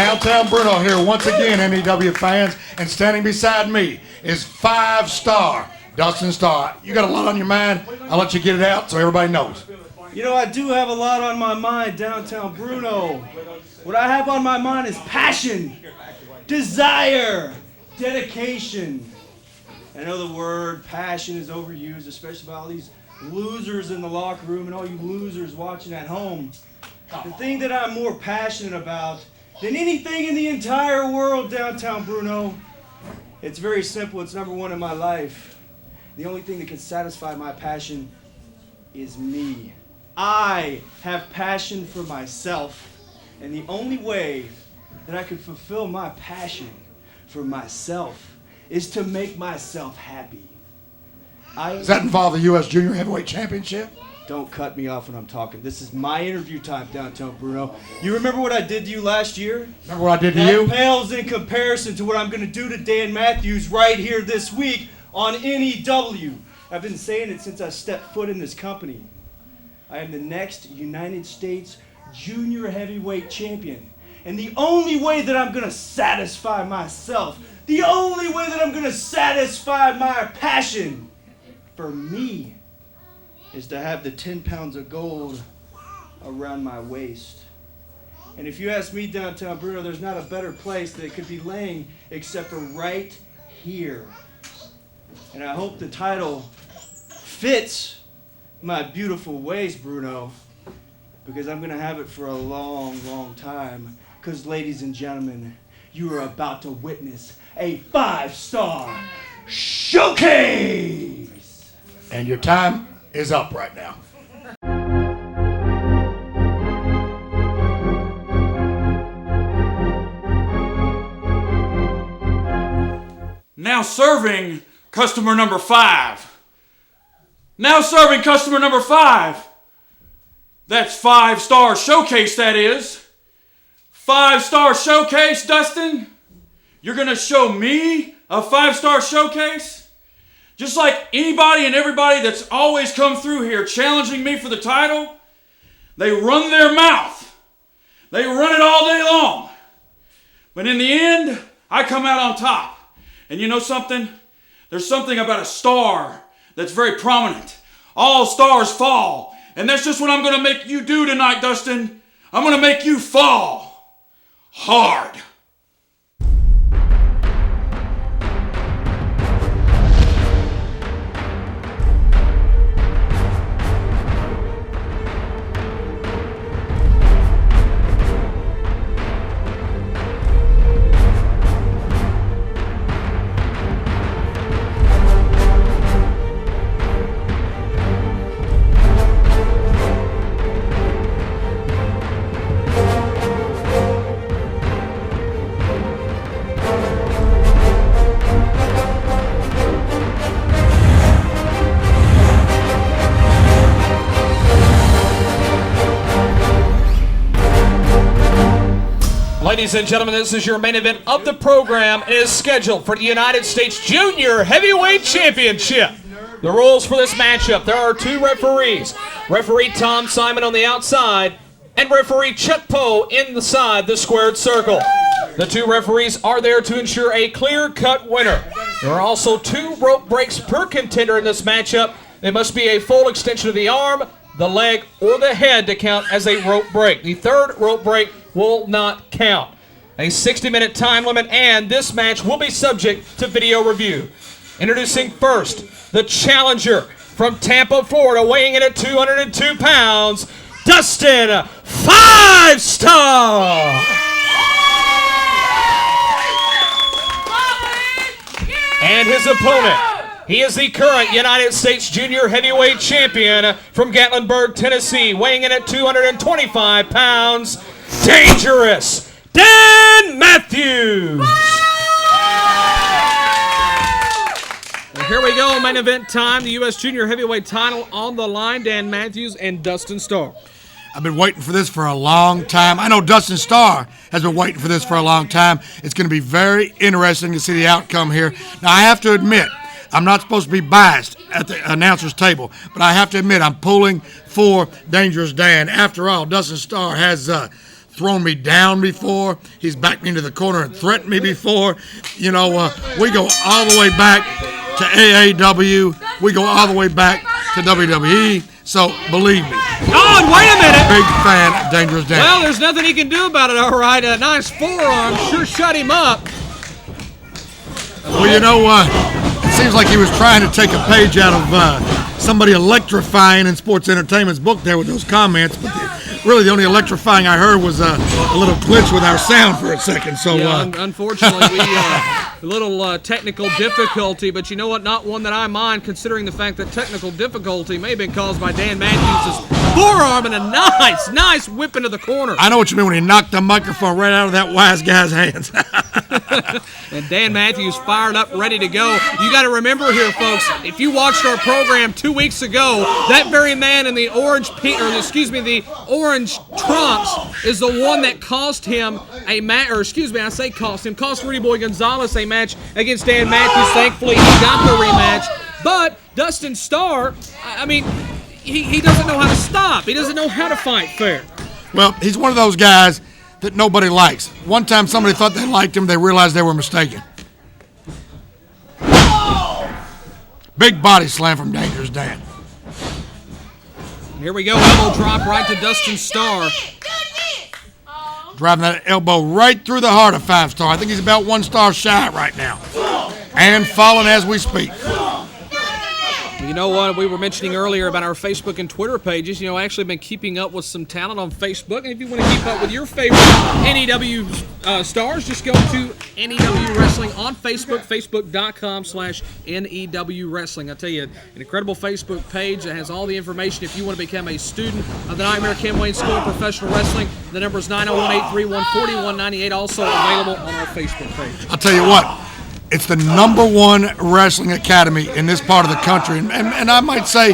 Downtown Bruno here once again, MEW fans, and standing beside me is 5-star Dustin Starr. You got a lot on your mind. I'll let you get it out so everybody knows. You know, I do have a lot on my mind, Downtown Bruno. What I have on my mind is passion, desire, dedication. I know the word passion is overused, especially by all these losers in the locker room and all you losers watching at home. The thing that I'm more passionate about than anything in the entire world, Downtown Bruno, it's very simple. It's number one in my life. The only thing that can satisfy my passion is me. I have passion for myself, and the only way that I can fulfill my passion for myself is to make myself happy. Does that involve the U.S. Junior Heavyweight Championship? Don't cut me off when I'm talking. This is my interview time, Downtown Bruno. You remember what I did to you last year? Remember what I did to you? That pales in comparison to what I'm going to do to Dan Matthews right here this week on NEW. I've been saying it since I stepped foot in this company. I am the next United States Junior Heavyweight Champion. And the only way that I'm going to satisfy myself, the only way that I'm going to satisfy my passion for me is to have the 10 pounds of gold around my waist. And if you ask me, Downtown Bruno, there's not a better place that it could be laying except for right here. And I hope the title fits my beautiful waist, Bruno, because I'm going to have it for a long, long time. Because, ladies and gentlemen, you are about to witness a 5-star showcase! And your time is up right now. Now serving customer number 5. Now serving customer number 5. That's 5-star showcase, that is. 5-star showcase, Dustin? You're going to show me a 5-star showcase? Just like anybody and everybody that's always come through here challenging me for the title, they run their mouth. They run it all day long. But in the end, I come out on top. And you know something? There's something about a star that's very prominent. All stars fall. And that's just what I'm going to make you do tonight, Dustin. I'm going to make you fall hard. Ladies and gentlemen, this is your main event of the program. It is scheduled for the United States Junior Heavyweight Championship. The rules for this matchup: there are 2 referees. Referee Tom Simon on the outside and referee Chuck Poe inside the squared circle. The 2 referees are there to ensure a clear-cut winner. There are also 2 rope breaks per contender in this matchup. It must be a full extension of the arm, the leg, or the head to count as a rope break. The 3rd rope break will not count. A 60-minute time limit, and this match will be subject to video review. Introducing first, the challenger from Tampa, Florida, weighing in at 202 pounds, Dustin 5-star! And his opponent, he is the current United States Junior Heavyweight Champion from Gatlinburg, Tennessee, weighing in at 225 pounds, Dangerous Dan Matthews! And here we go, main event time, the U.S. Junior Heavyweight title on the line, Dan Matthews and Dustin Starr. I've been waiting for this for a long time. I know Dustin Starr has been waiting for this for a long time. It's going to be very interesting to see the outcome here. Now, I have to admit, I'm not supposed to be biased at the announcer's table, but I have to admit I'm pulling for Dangerous Dan. After all, Dustin Starr has thrown me down before. He's backed me into the corner and threatened me before. We go all the way back to AAW. We go all the way back to WWE. So, believe me. Oh, and wait a minute. Big fan of Dangerous Dan. Well, there's nothing he can do about it, all right. A nice forearm sure shut him up. Well, it seems like he was trying to take a page out of somebody electrifying in sports entertainment's book there with those comments, but really the only electrifying I heard was a little glitch with our sound for a second. So, unfortunately, a little technical difficulty, but you know what? Not one that I mind, considering the fact that technical difficulty may have been caused by Dan Matthews' forearm and a nice whip into the corner. I know what you mean when he knocked the microphone right out of that wise guy's hands. And Dan Matthews fired up, ready to go. You got to remember here, folks, if you watched our program 2 weeks ago, that very man in the orange trunks is the one that cost him a match, cost Rudy Boy Gonzalez a match against Dan Matthews. Thankfully, he got the rematch. But Dustin Starr, he doesn't know how to stop. He doesn't know how to fight fair. Well, he's one of those guys that nobody likes. One time somebody thought they liked him, they realized they were mistaken. Big body slam from Dangerous Dan. Here we go, elbow drop right to Dustin Starr. Driving that elbow right through the heart of 5-Star. I think he's about 1 star shy right now. And falling as we speak. You know what? We were mentioning earlier about our Facebook and Twitter pages. I actually been keeping up with some talent on Facebook. And if you want to keep up with your favorite NEW stars, just go to NEW Wrestling on Facebook, facebook.com/NEW Wrestling. I tell you, an incredible Facebook page that has all the information if you want to become a student of the Nightmare Ken Wayne School of Professional Wrestling. The number is 901-831-4198, also available on our Facebook page. I'll tell you what. It's the #1 wrestling academy in this part of the country, and I might say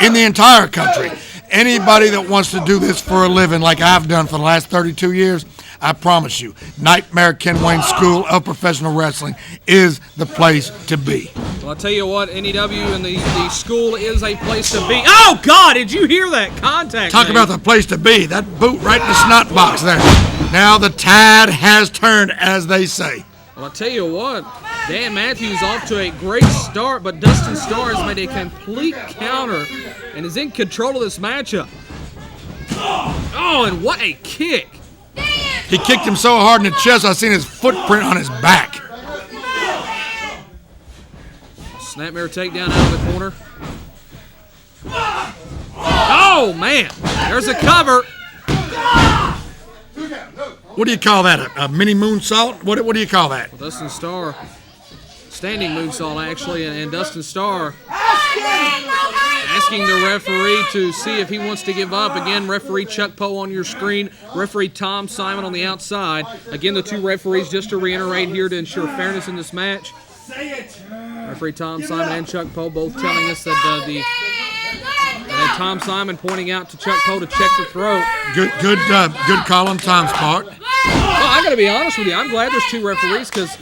in the entire country. Anybody that wants to do this for a living like I've done for the last 32 years, I promise you, Nightmare Ken Wayne School of Professional Wrestling is the place to be. Well, I'll tell you what, NEW and the school is a place to be. Oh, God, did you hear that contact? Talk about the place to be. That boot right in the snot box there. Now the tide has turned, as they say. Well, I'll tell you what, Dan Matthews off to a great start, but Dustin Starr has made a complete counter and is in control of this matchup. Oh, and what a kick. He kicked him so hard in the chest, I seen his footprint on his back. Snapmare takedown out of the corner. Oh, man. There's a cover. What do you call that? A mini moonsault? What do you call that? Well, Dustin Starr, standing moonsault actually, and Dustin Starr asking the referee to see if he wants to give up. Again, referee Chuck Poe on your screen, referee Tom Simon on the outside. Again, the two referees, just to reiterate here to ensure fairness in this match. Referee Tom Simon and Chuck Poe both telling us that Tom Simon pointing out to Chuck Poe to check the throat. Good call on Tom's part. Well, I got to be honest with you. I'm glad there's two referees because,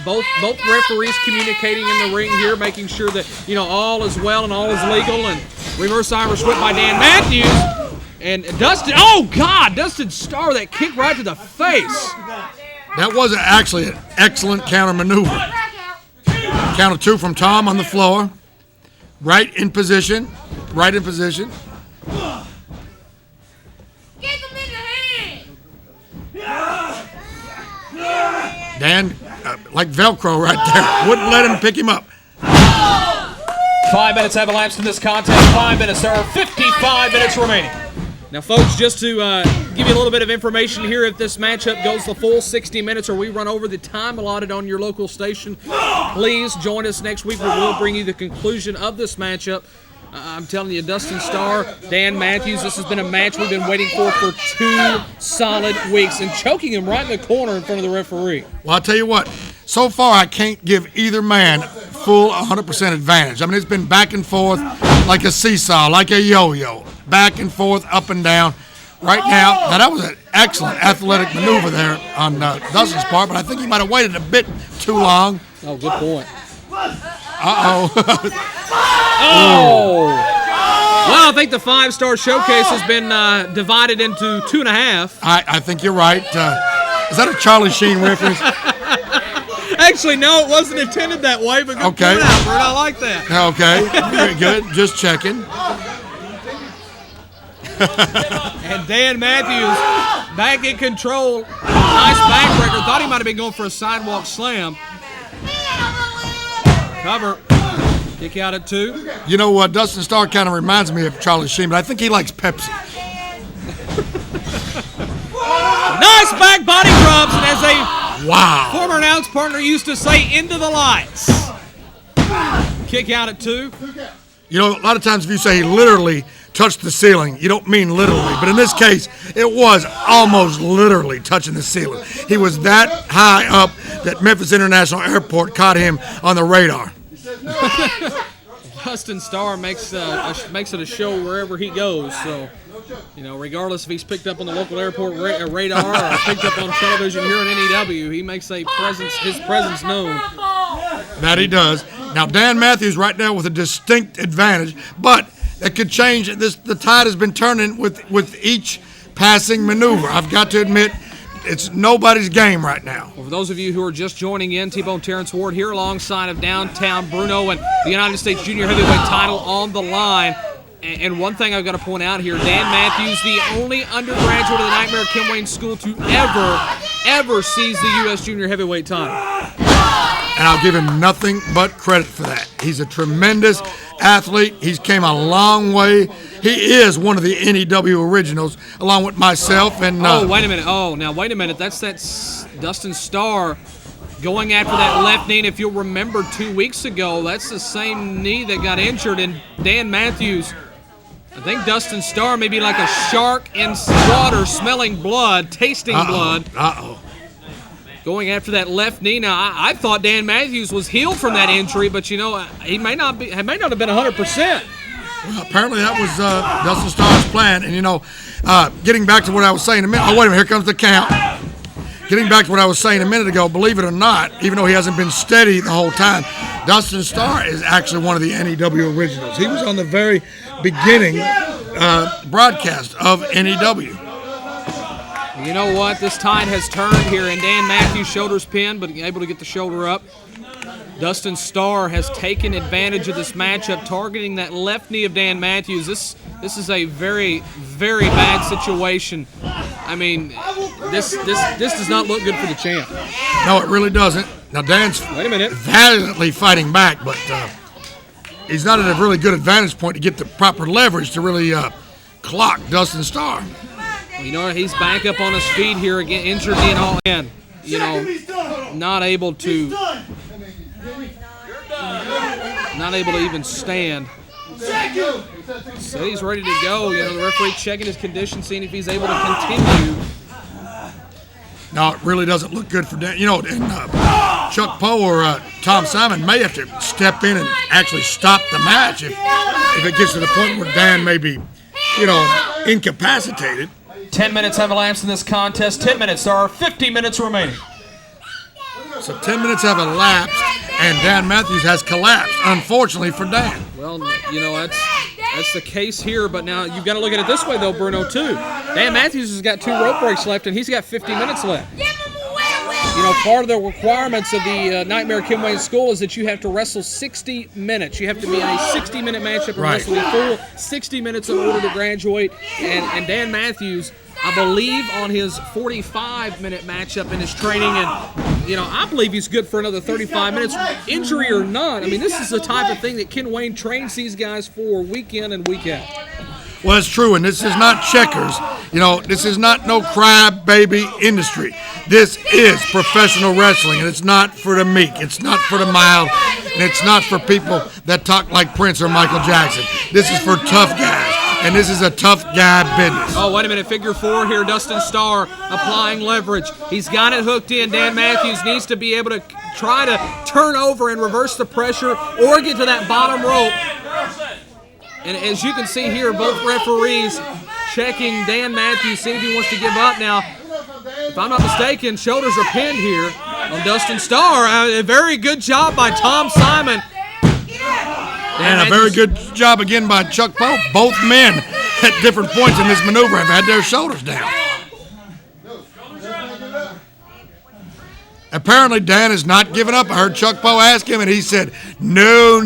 both referees communicating in the ring here, making sure that, all is well and all is legal. And reverse Irish whip by Dan Matthews. And Dustin, Dustin Starr, that kick right to the face. That was actually an excellent counter maneuver. Count of 2 from Tom on the floor. Right in position. Dan, like Velcro right there. Wouldn't let him pick him up. 5 minutes have elapsed in this contest. 5 minutes. There are 55 minutes remaining. Now, folks, just to give you a little bit of information here, if this matchup goes the full 60 minutes or we run over the time allotted on your local station, please join us next week. We will bring you the conclusion of this matchup. I'm telling you, Dustin Starr, Dan Matthews, this has been a match we've been waiting for 2 solid weeks, and choking him right in the corner in front of the referee. Well, I'll tell you what, so far I can't give either man full 100% advantage. I mean, it's been back and forth like a seesaw, like a yo-yo, back and forth, up and down. Right now that was an excellent athletic maneuver there on Dustin's part, but I think he might have waited a bit too long. Oh, good point. Uh-oh. Oh! Wow, I think the 5-star showcase has been divided into 2.5. I think you're right. Is that a Charlie Sheen reference? Actually, no, it wasn't intended that way, but good Okay. point, Albert. I like that. Okay, very good. Just checking. And Dan Matthews back in control. Nice backbreaker. Thought he might have been going for a sidewalk slam. Cover. Kick out at 2. You know what? Dustin Starr kind of reminds me of Charlie Sheen, but I think he likes Pepsi. Nice back body drops, and as a Wow. former announce partner used to say, into the lights. Kick out at 2. You know, a lot of times if you say he literally touched the ceiling, you don't mean literally. But in this case, it was almost literally touching the ceiling. He was that high up that Memphis International Airport caught him on the radar. Dustin Starr makes it a show wherever he goes. So, you know, regardless if he's picked up on the local airport radar or picked up on television here in NEW, he makes his presence known. That he does. Now, Dan Matthews right now with a distinct advantage, but it could change. The tide has been turning with each passing maneuver. I've got to admit, it's nobody's game right now. Well, for those of you who are just joining in, T-Bone Terrence Ward here alongside of Downtown Bruno and the United States Junior Heavyweight title on the line. And one thing I've got to point out here, Dan Matthews, the only undergraduate of the Nightmare Kim Wayne School to ever seize the U.S. Junior Heavyweight title. And I'll give him nothing but credit for that. He's a tremendous athlete. He's came a long way. He is one of the NEW originals, along with myself. And wait a minute. Now wait a minute. That's Dustin Starr going after that left knee. And if you'll remember 2 weeks ago, that's the same knee that got injured. And Dan Matthews, I think Dustin Starr may be like a shark in water, smelling blood, tasting blood. Going after that left knee. Now, I thought Dan Matthews was healed from that injury, but you know, he may not have been 100%. Well, apparently that was Dustin Starr's plan. And you know, getting back to what I was saying a minute. Oh, wait a minute, here comes the count. Getting back to what I was saying a minute ago, believe it or not, even though he hasn't been steady the whole time, Dustin Starr is actually one of the NEW originals. He was on the very beginning broadcast of NEW. You know what? This tide has turned here, and Dan Matthews' shoulder's pinned, but able to get the shoulder up. Dustin Starr has taken advantage of this matchup, targeting that left knee of Dan Matthews. This is a very, very bad situation. I mean, this does not look good for the champ. No, it really doesn't. Now, Dan's valiantly fighting back, but he's not at a really good advantage point to get the proper leverage to really clock Dustin Starr. You know, he's back up on his feet here again, injured in all in. You know, not able to even stand. So he's ready to go. You know, the referee checking his condition, seeing if he's able to continue. No, it really doesn't look good for Dan. You know, and Chuck Poe or Tom Simon may have to step in and actually stop the match if it gets to the point where Dan may be, you know, incapacitated. 10 minutes have elapsed in this contest. 10 minutes. There are 50 minutes remaining. So 10 minutes have elapsed, and Dan Matthews has collapsed, unfortunately for Dan. Well, you know, that's the case here, but now you've got to look at it this way, though, Bruno, too. Dan Matthews has got 2 rope breaks left, and he's got 50 minutes left. You know, part of the requirements of the Nightmare Kim Wayne School is that you have to wrestle 60 minutes. You have to be in a 60-minute matchup and wrestle a full 60 minutes in order to graduate. And Dan Matthews, I believe, on his 45-minute matchup in his training, and, you know, I believe he's good for another 35 minutes, injury or not. I mean, this is the type of thing that Ken Wayne trains these guys for week in and week out. Well, it's true, and this is not checkers. You know, this is not no crybaby industry. This is professional wrestling, and it's not for the meek. It's not for the mild, and it's not for people that talk like Prince or Michael Jackson. This is for tough guys, and this is a tough guy business. Oh, wait a minute. Figure 4 here. Dustin Starr applying leverage. He's got it hooked in. Dan Matthews needs to be able to try to turn over and reverse the pressure or get to that bottom rope. And as you can see here, both referees checking Dan Matthews, seeing if he wants to give up. Now, if I'm not mistaken, shoulders are pinned here on Dustin Starr. A very good job by Tom Simon. And a very good job again by Chuck Pope. Both men at different points in this maneuver have had their shoulders down. Apparently, Dan is not giving up. I heard Chuck Poe ask him, and he said, no,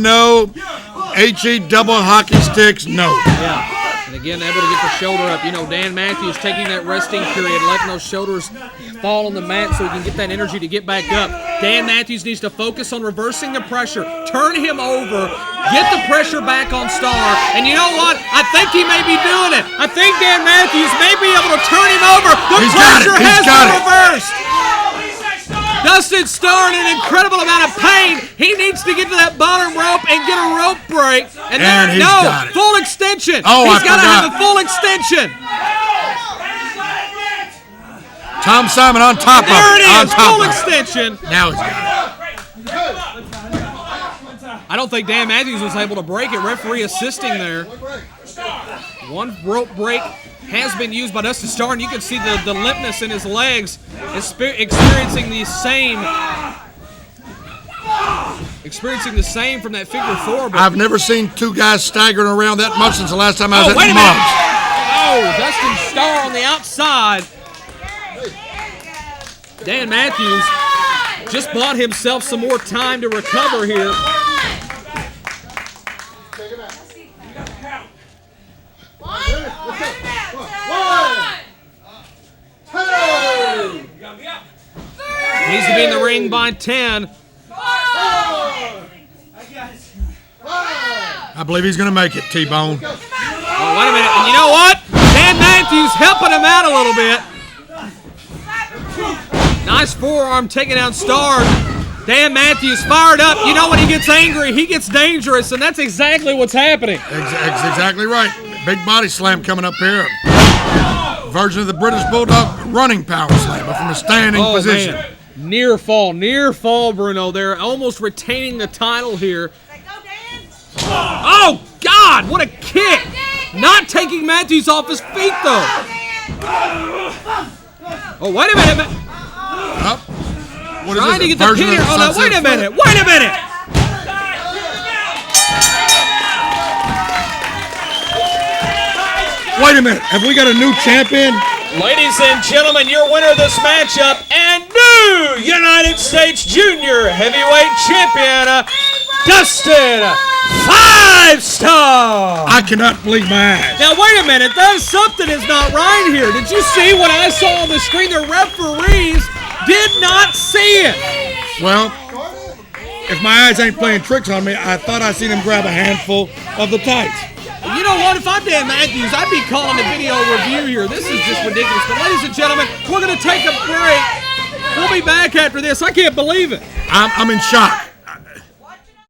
HE double hockey sticks, no. Yeah. And again, able to get the shoulder up. You know, Dan Matthews taking that resting period, letting those shoulders fall on the mat so he can get that energy to get back up. Dan Matthews needs to focus on reversing the pressure, turn him over, get the pressure back on Starr. And you know what? I think he may be doing it. I think Dan Matthews may be able to turn him over. The pressure has been reversed. Dustin Starr in an incredible amount of pain. He needs to get to that bottom rope and get a rope break. And there, he's got it. Full extension. Oh, he's got to have a full extension. Tom Simon on top of it. There it is, full of extension. Now he's got it. I don't think Dan Matthews was able to break it. Referee assisting there. One rope break has been used by Dustin Starr, and you can see the limpness in his legs, experiencing the same from that figure 4. But I've never seen two guys staggering around that much since the last time I was wait at a minute. Muggs. Oh, Dustin Starr on the outside. Dan Matthews just bought himself some more time to recover here. Needs to be in the ring by 10. I believe he's going to make it, T-Bone. Oh, wait a minute. And you know what? Dan Matthews helping him out a little bit. Nice forearm taking down Starr. Dan Matthews fired up. You know when he gets angry, he gets dangerous, and that's exactly what's happening. Exactly right. Big body slam coming up here. Version of the British Bulldog running power slam, but from a standing position. Man. Near fall, Bruno. They're almost retaining the title here. Oh, God, what a kick. Not taking Matthews off his feet, though. Oh, wait a minute. What is Trying this, to get the pin here. Oh, no, wait a minute. Wait a minute. Wait a minute. Have we got a new champion? Ladies and gentlemen, your winner of this matchup and new United States Junior Heavyweight Champion, Dustin 5-Star. I cannot believe my eyes. Now, wait a minute. Something is not right here. Did you see what I saw on the screen? The referees did not see it. Well, if my eyes ain't playing tricks on me, I thought I seen him grab a handful of the tights. You know what? If I'm Dan Matthews, I'd be calling a video review here. This is just ridiculous. But ladies and gentlemen, we're going to take a break. We'll be back after this. I can't believe it. I'm in shock.